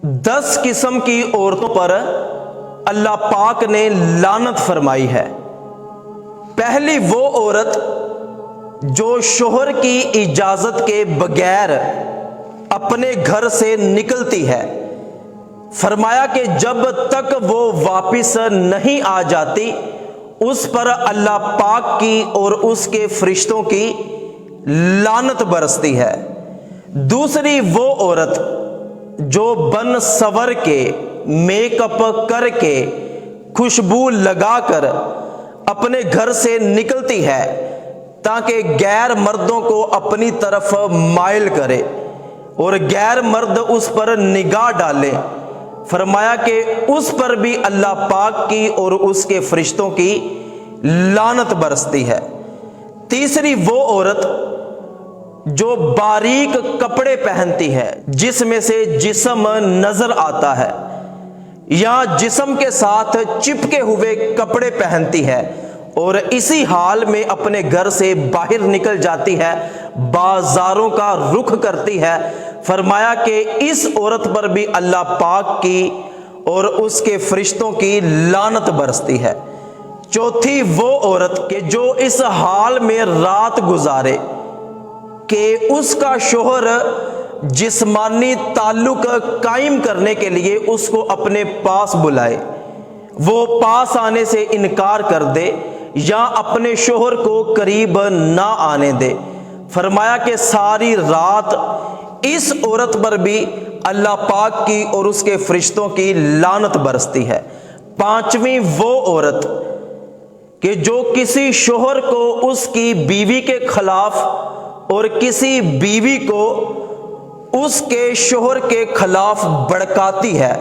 10 قسم کی عورتوں پر اللہ پاک نے لعنت فرمائی ہے۔ پہلی وہ عورت جو شوہر کی اجازت کے بغیر اپنے گھر سے نکلتی ہے، فرمایا کہ جب تک وہ واپس نہیں آ جاتی اس پر اللہ پاک کی اور اس کے فرشتوں کی لعنت برستی ہے۔ دوسری وہ عورت جو بن سور کے، میک اپ کر کے، خوشبو لگا کر اپنے گھر سے نکلتی ہے تاکہ غیر مردوں کو اپنی طرف مائل کرے اور غیر مرد اس پر نگاہ ڈالے، فرمایا کہ اس پر بھی اللہ پاک کی اور اس کے فرشتوں کی لعنت برستی ہے۔ تیسری وہ عورت جو باریک کپڑے پہنتی ہے جس میں سے جسم نظر آتا ہے یا جسم کے ساتھ چپکے ہوئے کپڑے پہنتی ہے اور اسی حال میں اپنے گھر سے باہر نکل جاتی ہے، بازاروں کا رخ کرتی ہے، فرمایا کہ اس عورت پر بھی اللہ پاک کی اور اس کے فرشتوں کی لعنت برستی ہے۔ چوتھی وہ عورت کہ جو اس حال میں رات گزارے کہ اس کا شوہر جسمانی تعلق قائم کرنے کے لیے اس کو اپنے پاس بلائے، وہ پاس آنے سے انکار کر دے یا اپنے شوہر کو قریب نہ آنے دے، فرمایا کہ ساری رات اس عورت پر بھی اللہ پاک کی اور اس کے فرشتوں کی لعنت برستی ہے۔ پانچویں وہ عورت کہ جو کسی شوہر کو اس کی بیوی کے خلاف اور کسی بیوی کو اس کے شوہر کے خلاف بھڑکاتی ہے،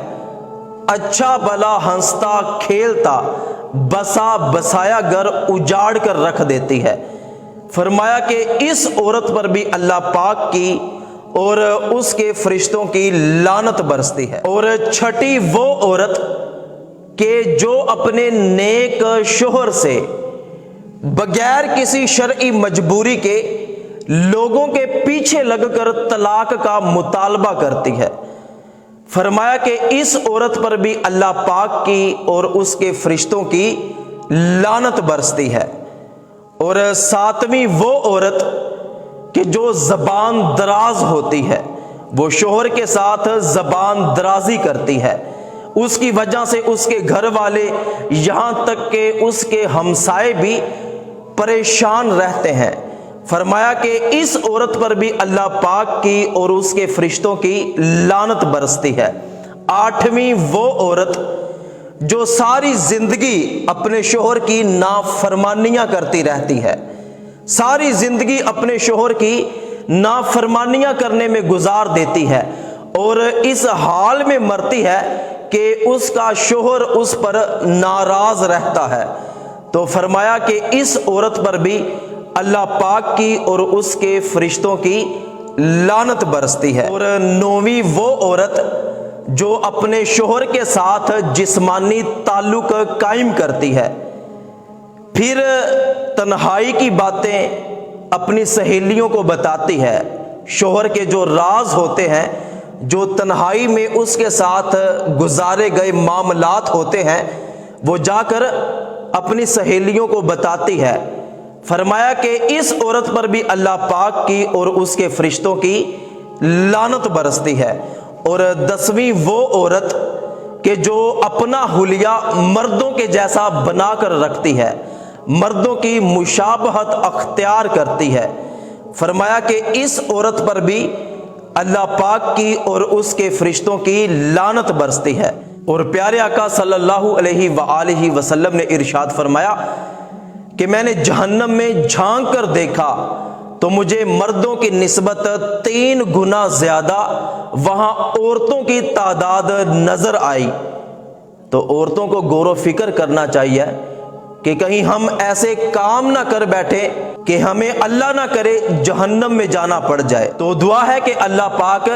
اچھا بھلا ہنستا کھیلتا بسا بسایا گھر اجاڑ کر رکھ دیتی ہے، فرمایا کہ اس عورت پر بھی اللہ پاک کی اور اس کے فرشتوں کی لعنت برستی ہے۔ اور چھٹی وہ عورت کہ جو اپنے نیک شوہر سے بغیر کسی شرعی مجبوری کے لوگوں کے پیچھے لگ کر طلاق کا مطالبہ کرتی ہے، فرمایا کہ اس عورت پر بھی اللہ پاک کی اور اس کے فرشتوں کی لعنت برستی ہے۔ اور ساتویں وہ عورت کہ جو زبان دراز ہوتی ہے، وہ شوہر کے ساتھ زبان درازی کرتی ہے، اس کی وجہ سے اس کے گھر والے یہاں تک کہ اس کے ہمسائے بھی پریشان رہتے ہیں، فرمایا کہ اس عورت پر بھی اللہ پاک کی اور اس کے فرشتوں کی لعنت برستی ہے۔ آٹھویں وہ عورت جو ساری زندگی اپنے شوہر کی نافرمانیاں کرتی رہتی ہے، ساری زندگی اپنے شوہر کی نافرمانیاں کرنے میں گزار دیتی ہے اور اس حال میں مرتی ہے کہ اس کا شوہر اس پر ناراض رہتا ہے، تو فرمایا کہ اس عورت پر بھی اللہ پاک کی اور اس کے فرشتوں کی لعنت برستی ہے۔ اور نویں وہ عورت جو اپنے شوہر کے ساتھ جسمانی تعلق قائم کرتی ہے، پھر تنہائی کی باتیں اپنی سہیلیوں کو بتاتی ہے، شوہر کے جو راز ہوتے ہیں، جو تنہائی میں اس کے ساتھ گزارے گئے معاملات ہوتے ہیں، وہ جا کر اپنی سہیلیوں کو بتاتی ہے، فرمایا کہ اس عورت پر بھی اللہ پاک کی اور اس کے فرشتوں کی لعنت برستی ہے۔ اور 10ویں وہ عورت کہ جو اپنا حلیہ مردوں کے جیسا بنا کر رکھتی ہے، مردوں کی مشابہت اختیار کرتی ہے، فرمایا کہ اس عورت پر بھی اللہ پاک کی اور اس کے فرشتوں کی لعنت برستی ہے۔ اور پیارے آقا صلی اللہ علیہ وآلہ وسلم نے ارشاد فرمایا کہ میں نے جہنم میں جھانک کر دیکھا تو مجھے مردوں کی نسبت 3 گنا زیادہ وہاں عورتوں کی تعداد نظر آئی۔ تو عورتوں کو غور و فکر کرنا چاہیے کہ کہیں ہم ایسے کام نہ کر بیٹھے کہ ہمیں اللہ نہ کرے جہنم میں جانا پڑ جائے۔ تو دعا ہے کہ اللہ پاک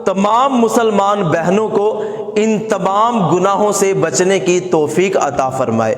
تمام مسلمان بہنوں کو ان تمام گناہوں سے بچنے کی توفیق عطا فرمائے۔